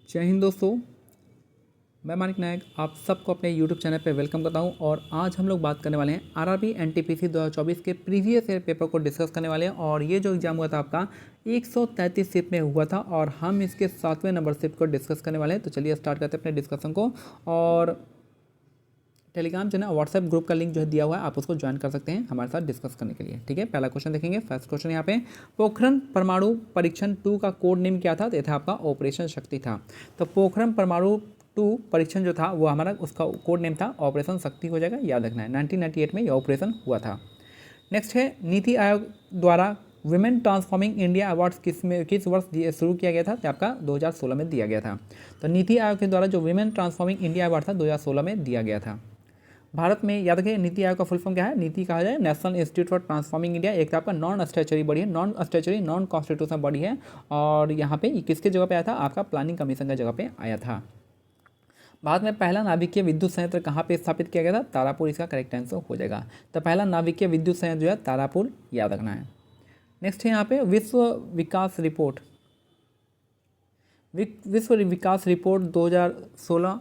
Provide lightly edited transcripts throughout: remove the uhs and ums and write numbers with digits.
जय हिंद दोस्तों, मैं मानिक नायक आप सबको अपने YouTube चैनल पे वेलकम करता हूं। और आज हम लोग बात करने वाले हैं आरआरबी एनटीपीसी 2024 के प्रीवियस ईयर पेपर को डिस्कस करने वाले हैं। और ये जो एग्ज़ाम हुआ था आपका 133 शिफ्ट में हुआ था और हम इसके 7वें नंबर शिफ्ट को डिस्कस करने वाले हैं। तो चलिए स्टार्ट करते हैं अपने डिस्कशन को। और टेलीग्राम जो है ना व्हाट्सएप ग्रुप का लिंक जो है दिया हुआ है, आप उसको ज्वाइन कर सकते हैं हमारे साथ डिस्कस करने के लिए। ठीक है, पहला क्वेश्चन देखेंगे। फर्स्ट क्वेश्चन यहाँ पे, पोखरण परमाणु परीक्षण 2 का कोड नेम क्या था? तो ये था आपका ऑपरेशन शक्ति था। तो पोखरण परमाणु 2 परीक्षण जो था वो हमारा उसका कोड नेम था ऑपरेशन शक्ति हो जाएगा, याद रखना है। 1998 में यह ऑपरेशन हुआ था। नेक्स्ट है, नीति आयोग द्वारा विमेन ट्रांसफॉर्मिंग इंडिया अवार्ड्स किस वर्ष शुरू किया गया था? तो आपका 2016 में दिया गया था। तो नीति आयोग के द्वारा जो विमेन ट्रांसफॉर्मिंग इंडिया अवार्ड था 2016 में दिया गया था। भारत में याद रखिए नीति आयोग का फुल फॉर्म क्या है? नीति कहा जाए national institute for transforming India. एक आपका नॉन स्टैच्यूटरी बॉडी है, non statutory non constitutional body है। और यहाँ पे किसके जगह पे आया था? आपका प्लानिंग कमीशन की जगह पे आया था। भारत में पहला नाभिकीय विद्युत संयंत्र कहाँ पे स्थापित किया गया था? तारापुर इसका करेक्ट आंसर हो जाएगा। तो पहला नाभिकीय विद्युत संयंत्र जो है तारापुर, याद रखना है। नेक्स्ट है यहाँ पे विश्व विकास रिपोर्ट 2016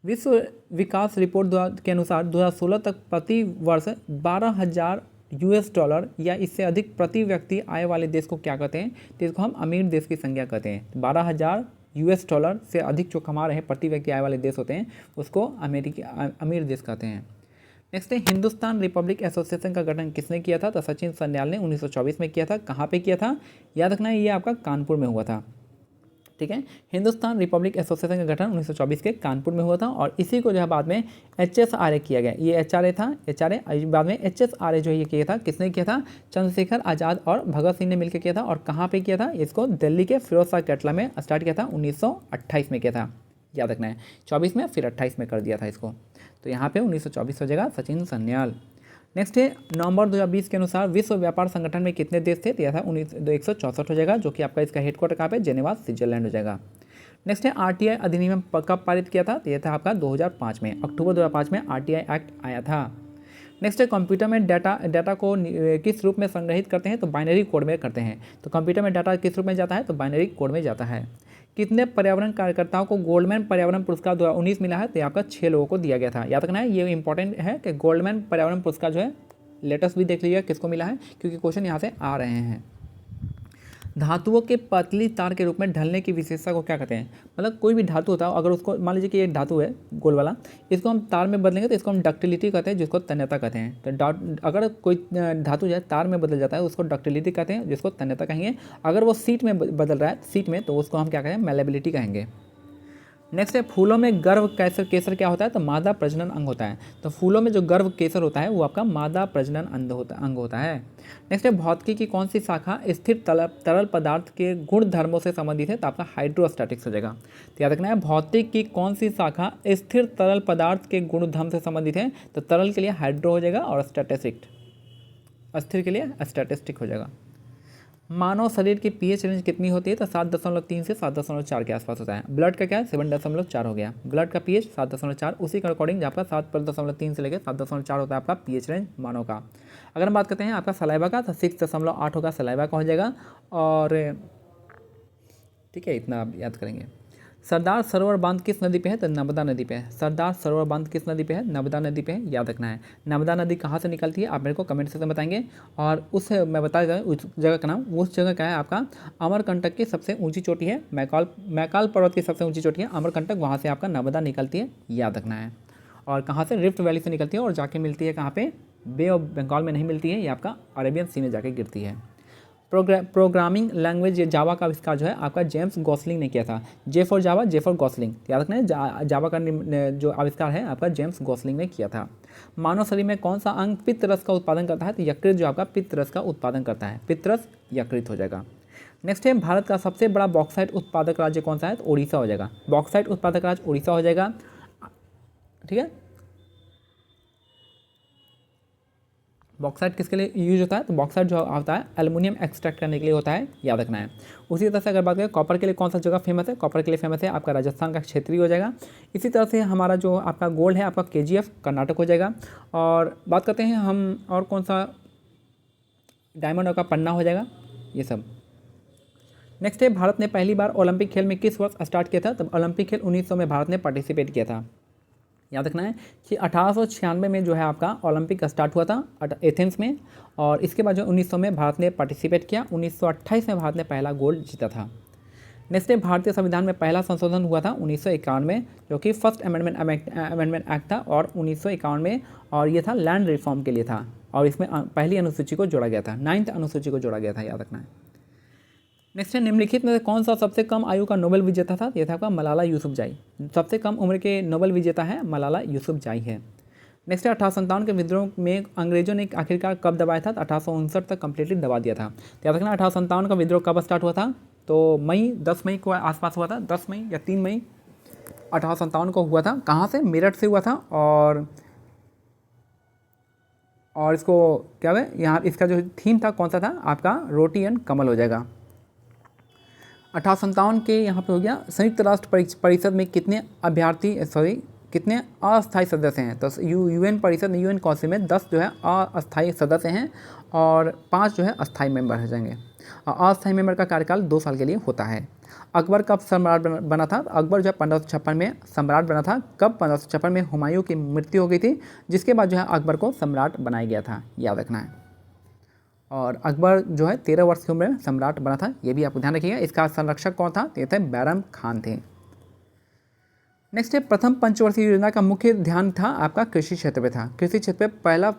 विश्व विकास रिपोर्ट के अनुसार 2016 तक प्रति वर्ष $12,000 या इससे अधिक प्रति व्यक्ति आय वाले देश को क्या कहते हैं? तो इसको हम अमीर देश की संज्ञा कहते हैं। $12,000 से अधिक जो कमा रहे हैं प्रति व्यक्ति आय वाले देश होते हैं उसको अमीर देश कहते हैं। नेक्स्ट है, हिंदुस्तान रिपब्लिक एसोसिएशन का गठन किसने किया था? तो सचिन सन्याल ने 1924 में किया था। कहाँ पे किया था? याद रखना है, ये आपका कानपुर में हुआ था। ठीक है, हिंदुस्तान रिपब्लिक एसोसिएशन का गठन 1924 के कानपुर में हुआ था। और इसी को जो है बाद में HSRA किया गया। ये HRA था, HRA बाद में HSRA जो ये किया था, किसने किया था? चंद्रशेखर आज़ाद और भगत सिंह ने मिलकर किया था। और कहाँ पे किया था? इसको दिल्ली के फिरोज शाह कोटला में स्टार्ट किया था, 1928 में किया था, याद रखना है। 24 में फिर 28 में कर दिया था इसको। तो यहाँ पे 1924 हो जाएगा, सचिन सन्याल। नेक्स्ट है, नवंबर 2020 के अनुसार विश्व व्यापार संगठन में कितने देश थे? तो यह था 164 हो जाएगा, जो कि आपका इसका हेडक्वार्टर कहाँ पे? जेनेवा, स्विट्जरलैंड हो जाएगा। नेक्स्ट है, RTI अधिनियम कब पारित किया था? तो यह था आपका 2005 में, अक्टूबर 2005 में RTI एक्ट आया था। नेक्स्ट है, कंप्यूटर में डाटा को किस रूप में संग्रहित करते हैं? तो बाइनरी कोड में करते हैं। तो कंप्यूटर में डाटा किस रूप में जाता है? तो बाइनरी कोड में जाता है। कितने पर्यावरण कार्यकर्ताओं को गोल्डमैन पर्यावरण पुरस्कार 2019 मिला है? तो आपका 6 लोगों को दिया गया था, याद रखना है। ये इंपॉर्टेंट है कि गोल्डमैन पर्यावरण पुरस्कार जो है लेटेस्ट भी देख लीजिएगा किसको मिला है, क्योंकि क्वेश्चन यहाँ से आ रहे हैं। धातुओं के पतली तार के रूप में ढलने की विशेषता को क्या कहते हैं? मतलब कोई भी धातु होता है, अगर उसको मान लीजिए कि ये धातु है गोल वाला, इसको हम तार में बदलेंगे तो इसको हम डक्टिलिटी कहते हैं, जिसको तन्यता कहते हैं। तो अगर कोई धातु जो है तार में बदल जाता है उसको डक्टिलिटी कहते हैं, जिसको तन्यता कहेंगे। अगर वो सीट में बदल रहा है सीट में, तो उसको हम क्या कहेंगे? मैलेबिलिटी कहेंगे। नेक्स्ट है, फूलों में गर्भ केसर क्या होता है? तो मादा प्रजनन अंग होता है। तो फूलों में जो गर्भ केसर होता है वो आपका मादा प्रजनन अंग होता है। नेक्स्ट है, भौतिकी की कौन सी शाखा स्थिर तरल पदार्थ के गुण धर्मों से संबंधित है? तो आपका हाइड्रोस्टैटिक्स हो जाएगा। तो याद रखना है, भौतिक की कौन सी शाखा स्थिर तरल पदार्थ के गुण धर्म से संबंधित है? तो तरल के लिए हाइड्रो हो जाएगा और स्टैटिस्टिक, अस्थिर के लिए स्टैटिस्टिक हो जाएगा। मानव शरीर की pH रेंज कितनी होती है? तो 7.3 से 7.4 के आसपास होता है। ब्लड का क्या है? 7.4 हो गया। ब्लड का pH 7.4, उसी के अकॉर्डिंग आपका 7.3 से लेकर 7.4 होता है आपका pH रेंज मानव का। अगर हम बात करते हैं आपका सलाइवा का, तो 6.8 होगा, सलाइवा का हो जाएगा। और ठीक है, इतना आप याद करेंगे। सरदार सरोवर बांध किस नदी पे है? तो नर्मदा नदी पे है। सरदार सरोवर बांध किस नदी पे है? नर्मदा नदी पे है, याद रखना है। नर्मदा नदी कहाँ से निकलती है आप मेरे को कमेंट सेक्शन में बताएंगे। और उस मैं बता दें उस जगह का नाम, उस जगह का है आपका अमरकंटक की सबसे ऊंची चोटी है, मैकाल पर्वत की सबसे ऊंची चोटी है अमरकंटक, वहाँ से आपका नर्मदा निकलती है, याद रखना है। और कहाँ से? रिफ्ट वैली से निकलती है और जाके मिलती है कहाँ पे? बे ऑफ बंगाल में नहीं मिलती है, ये आपका अरेबियन सी में जाके गिरती है। प्रोग्रामिंग लैंग्वेज जावा का आविष्कार जो है आपका जेम्स गॉसलिंग ने किया था। J for Java, J for Gosling, याद रखना है। जावा का जो आविष्कार है आपका जेम्स गॉसलिंग ने किया था। मानव शरीर में कौन सा अंग पित्त रस का उत्पादन करता है? तो यकृत जो आपका पित्त रस का उत्पादन करता है, पित्त रस यकृत हो जाएगा। नेक्स्ट है, भारत का सबसे बड़ा बॉक्साइट उत्पादक राज्य कौन सा है? तो उड़ीसा हो जाएगा। बॉक्साइट उत्पादक राज्य उड़ीसा हो जाएगा। ठीक है, बॉक्साइट किसके लिए यूज होता है? तो बॉक्साइट जो होता है एल्युमिनियम एक्सट्रैक्ट करने के लिए होता है, याद रखना है। उसी तरह से अगर बात करें कॉपर के लिए कौन सा जगह फेमस है? कॉपर के लिए फेमस है आपका राजस्थान का क्षेत्रीय हो जाएगा। इसी तरह से हमारा जो आपका गोल्ड है आपका KGF कर्नाटक हो जाएगा। और बात करते हैं हम और कौन सा, डायमंड का पन्ना हो जाएगा, ये सब। नेक्स्ट है, भारत ने पहली बार ओलंपिक खेल में किस वर्ष स्टार्ट किया था? तब ओलंपिक खेल 1900 में भारत ने पार्टिसिपेट किया था। याद रखना है कि 1896 में जो है आपका ओलंपिक स्टार्ट हुआ था एथेंस में, और इसके बाद जो 1900 में भारत ने पार्टिसिपेट किया। 1928 में भारत ने पहला गोल्ड जीता था। नेक्स्ट है, भारतीय संविधान में पहला संशोधन हुआ था 1951 में, जो कि फर्स्ट अमेंडमेंट एक्ट था, और 1951 में, और ये था लैंड रिफॉर्म के लिए था, और इसमें पहली अनुसूची को जोड़ा गया था, 9th अनुसूची को जोड़ा गया था, याद रखना है। नेक्स्ट है, निम्नलिखित में से कौन सा सबसे कम आयु का नोबेल विजेता था? ये था आपका मलाला यूसुफजाई। सबसे कम उम्र के नोबेल विजेता है मलाला यूसुफजाई है। नेक्स्ट है, 1857 के विद्रोह में अंग्रेजों ने आखिरकार कब दबाया था? 1859 तक कंप्लीटली दबा दिया था। तो याद रखना, 1857 का विद्रोह कब स्टार्ट हुआ था? तो 10 मई को आसपास हुआ था, 10 मई या 3 मई 1857 को हुआ था। कहाँ से? मेरठ से हुआ था। और इसको क्या है यहाँ, इसका जो थीम था कौन सा था आपका? रोटी एंड कमल हो जाएगा। 1857 के यहाँ पे हो गया। संयुक्त राष्ट्र परिषद में कितने कितने अस्थायी सदस्य हैं? तो यूएन परिषद में, यूएन काउंसिल में 10 जो है अस्थायी सदस्य हैं, और 5 जो है अस्थायी मेंबर हो जाएंगे। अस्थायी मेंबर का कार्यकाल 2 साल के लिए होता है। अकबर कब सम्राट बना था? अकबर जो है 1556 में सम्राट बना था। कब? 1556 में हुमायूं की मृत्यु हो गई थी, जिसके बाद जो है अकबर को सम्राट बनाया गया था, याद रखना है। और अकबर जो है 13 वर्ष की उम्र में सम्राट बना था, ये भी आपको ध्यान रखिएगा। इसका संरक्षक कौन था? ये थे बैरम खान थे। नेक्स्ट है, प्रथम पंचवर्षीय योजना का मुख्य ध्यान था आपका कृषि क्षेत्र पे था। कृषि क्षेत्र पे पहला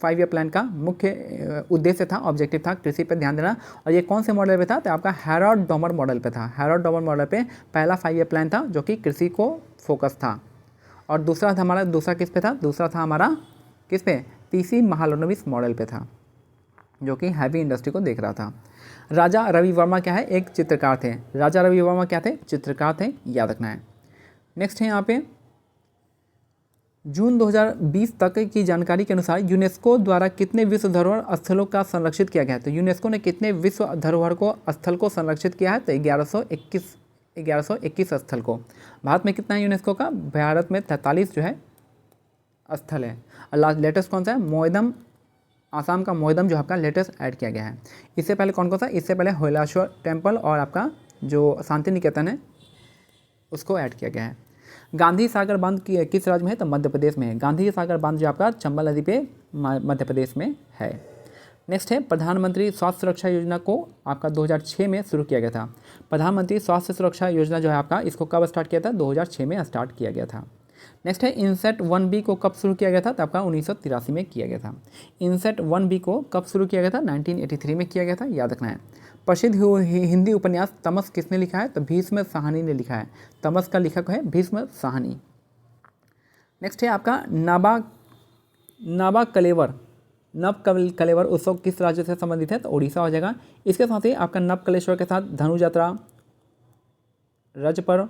5 ईयर प्लान का मुख्य उद्देश्य था, ऑब्जेक्टिव था कृषि पे ध्यान देना। और ये कौन से मॉडल पे था? तो आपका हैरोल्ड डॉमर मॉडल पे था। हैरोल्ड डॉमर मॉडल पे पहला 5 ईयर प्लान था, जो कि कृषि को फोकस था। और दूसरा था हमारा, दूसरा किस पे था? दूसरा था हमारा किस पे? पीसी महालनोबिस मॉडल पे था, जो कि हैवी इंडस्ट्री को देख रहा था। राजा रवि वर्मा क्या है? एक चित्रकार थे। राजा रवि वर्मा क्या थे? चित्रकार थे, याद रखना है। नेक्स्ट है यहाँ पे, जून 2020 तक की जानकारी के अनुसार यूनेस्को द्वारा कितने विश्व धरोहर स्थलों का संरक्षित किया गया है? तो यूनेस्को ने कितने विश्व धरोहर को स्थल को संरक्षित किया है? तो 1121 स्थल को। भारत में कितना है यूनेस्को का? भारत में 43 जो है स्थल है। और लेटेस्ट कौन सा है? मोइदम, आसाम का मोइदम जो आपका लेटेस्ट ऐड किया गया है। इससे पहले कौन कौन सा? इससे पहले होलाश्वर टेम्पल और आपका जो शांति निकेतन है उसको ऐड किया गया है। गांधी सागर बांध किस राज्य में है? तो मध्य प्रदेश में है। गांधी सागर बांध जो आपका चंबल नदी पे मध्य प्रदेश में है। नेक्स्ट है, प्रधानमंत्री स्वास्थ्य सुरक्षा योजना को आपका 2006 में शुरू किया गया था। प्रधानमंत्री स्वास्थ्य सुरक्षा योजना जो है आपका, इसको कब स्टार्ट किया था? 2006 में स्टार्ट किया गया था। नेक्स्ट है, इनसेट 1B को कब शुरू किया गया था? तो आपका 1983 में किया गया था। इनसेट 1B को कब शुरू किया गया था? 1983 में किया गया था, याद रखना है। प्रसिद्ध हिंदी उपन्यास तमस किसने लिखा है? तो भीष्म साहनी ने लिखा है। तमस का लेखक है भीष्म साहनी। नेक्स्ट है आपका नव कलेवर उत्सव किस राज्य से संबंधित है? तो उड़ीसा हो जाएगा। इसके साथ ही आपका नव कलेश्वर के साथ धनु यात्रा, रज पर्व,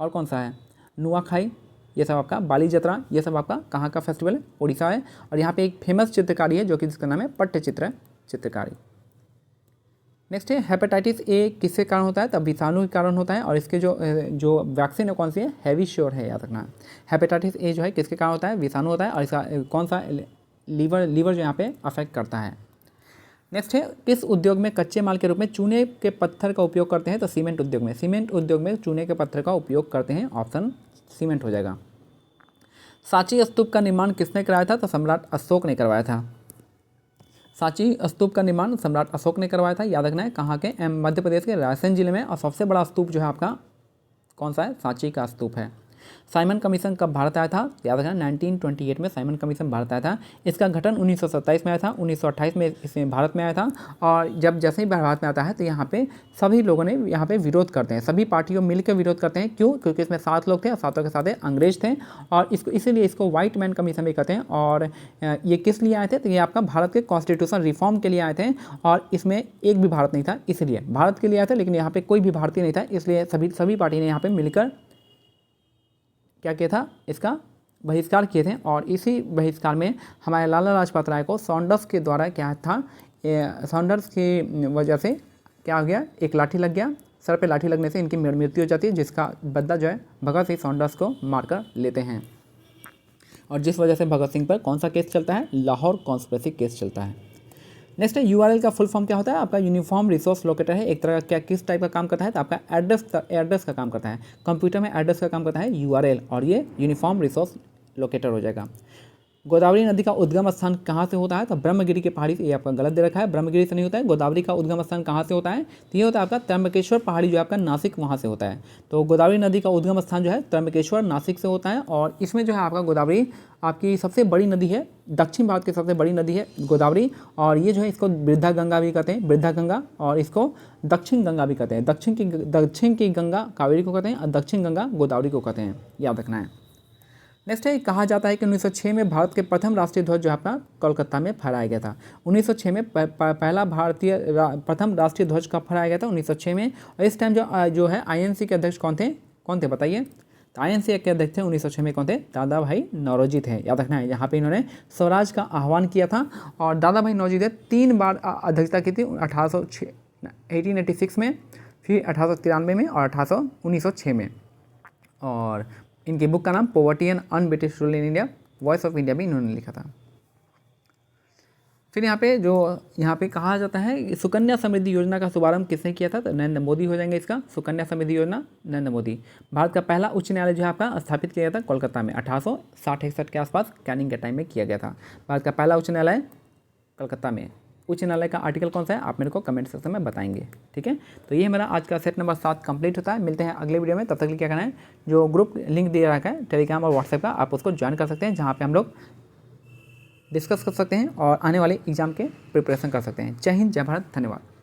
और कौन सा है? नुआखाई, ये सब आपका बाली यात्रा, ये सब आपका कहाँ का फेस्टिवल है? उड़ीसा है। और यहाँ पे एक फेमस चित्रकारी है जो कि जिसका नाम है पट्टचित्र चित्रकारी। नेक्स्ट है, हेपेटाइटिस ए किसके कारण होता है? तब विषाणु के कारण होता है। और इसके जो वैक्सीन है कौन सी है? हैवीश्योर है, याद रखना। हेपेटाइटिस ए जो है किसके कारण होता है? विषाणु होता है। और इसका कौन सा? लीवर जो यहाँ पे अफेक्ट करता है। नेक्स्ट है, किस उद्योग में कच्चे माल के रूप में चूने के पत्थर का उपयोग करते हैं? तो सीमेंट उद्योग में। सीमेंट उद्योग में चूने के पत्थर का उपयोग करते हैं, ऑप्शन सीमेंट हो जाएगा। सांची स्तूप का निर्माण किसने कराया था? तो सम्राट अशोक ने करवाया था। सांची स्तूप का निर्माण सम्राट अशोक ने करवाया था, याद रखना है। कहाँ के? मध्य प्रदेश के रायसेन जिले में। और सबसे बड़ा स्तूप जो है आपका कौन सा है? सांची का स्तूप है। साइमन कमीशन कब भारत आया था? याद रखना, 1928 में साइमन कमीशन भारत आया था। इसका गठन 1927 में आया था। 1928 में इसमें भारत में आया था। और जब जैसे ही भारत में आता है तो यहाँ पे सभी लोगों ने यहाँ पे विरोध करते हैं, सभी पार्टियों मिलकर विरोध करते हैं। क्यों? क्योंकि इसमें 7 लोग थे और 7 के साथ अंग्रेज थे, और इसीलिए इसको व्हाइट मैन कमीशन भी कहते हैं। और ये किस लिए आए थे? तो ये आपका भारत के कॉन्स्टिट्यूशन रिफॉर्म के लिए आए थे। और इसमें एक भी भारत नहीं था, इसलिए भारत के लिए आया था, लेकिन यहाँ पे कोई भी भारतीय नहीं था, इसलिए सभी पार्टी ने यहाँ पे मिलकर क्या किया था? इसका बहिष्कार किए थे। और इसी बहिष्कार में हमारे लाला लाजपत राय को सॉन्डर्स के द्वारा क्या था? सॉन्डर्स की वजह से क्या हो गया? एक लाठी लग गया, सर पे लाठी लगने से इनकी मृत्यु हो जाती है, जिसका बदला जो है भगत सिंह सॉन्डर्स को मारकर लेते हैं। और जिस वजह से भगत सिंह पर कौन सा केस चलता है? लाहौर कॉन्स्पिरेसी केस चलता है। नेक्स्ट है यूआरएल का फुल फॉर्म क्या होता है, आपका यूनिफॉर्म रिसोर्स लोकेटर है, एक तरह का क्या किस टाइप का काम करता है, तो आपका एड्रेस का काम करता है, कंप्यूटर में एड्रेस का काम करता है यूआरएल, और ये यूनिफॉर्म रिसोर्स लोकेटर हो जाएगा। गोदावरी नदी का उद्गम स्थान कहाँ से होता है, तो ब्रह्मगिरी के पहाड़ी से, ये आपका गलत दे रखा है, ब्रह्मगिरी से नहीं होता है। गोदावरी का उद्गम स्थान कहाँ से होता है, तो ये होता है आपका त्र्यंबकेश्वर पहाड़ी जो है आपका नासिक, वहाँ से होता है। तो गोदावरी नदी का उद्गम स्थान जो है त्र्यंबकेश्वर नासिक से होता है, और इसमें जो है आपका गोदावरी आपकी सबसे बड़ी नदी है, दक्षिण भारत की सबसे बड़ी नदी है गोदावरी, और ये जो है इसको वृद्धा गंगा भी कहते हैं, वृद्धा गंगा, और इसको दक्षिण गंगा भी कहते हैं। दक्षिण की गंगा कावेरी को कहते हैं, और दक्षिण गंगा गोदावरी को कहते हैं, याद रखना है। नेक्स्ट है, कहा जाता है कि 1906 में भारत के प्रथम राष्ट्रीय ध्वज जो है अपना कोलकाता में फहराया गया था। 1906 में पहला प्रथम राष्ट्रीय ध्वज कब फहराया गया था, 1906 में। और इस टाइम जो है आईएनसी के अध्यक्ष कौन थे बताइए, तो आईएनसी के अध्यक्ष थे 1906 में कौन थे, दादा भाई नौरोजी थे, याद रखना है। यहाँ पे इन्होंने स्वराज का आह्वान किया था, और दादा भाई नौरोजी ने 3 बार अध्यक्षता की थी, 1886 में, फिर 1893 में, और 1906 में। और इनकी बुक का नाम poverty and un-British rule in India, voice of India भी इन्होंने लिखा था। फिर यहाँ पे कहा जाता है कि सुकन्या समृद्धि योजना का शुभारंभ किसने किया था, तो नरेंद्र मोदी हो जाएंगे इसका। सुकन्या समृद्धि योजना नरेंद्र मोदी। भारत का पहला उच्च न्यायालय जो है आपका स्थापित किया गया था कोलकाता में 1860-61 के आसपास कैनिंग के टाइम में किया गया था। भारत का पहला उच्च न्यायालय कलकत्ता में। उच्च न्यायालय का आर्टिकल कौन सा है, आप मेरे को कमेंट सेक्शन में बताएंगे, ठीक है। तो ये मेरा आज का सेट नंबर 7 कंप्लीट होता है। मिलते हैं अगले वीडियो में, तब तक के लिए क्या करना है, जो ग्रुप लिंक दिया रखा है टेलीग्राम और व्हाट्सएप का, आप उसको ज्वाइन कर सकते हैं, जहाँ पे हम लोग डिस्कस कर सकते हैं और आने वाले एग्जाम के प्रिपरेशन कर सकते हैं। जय हिंद, जय भारत, धन्यवाद।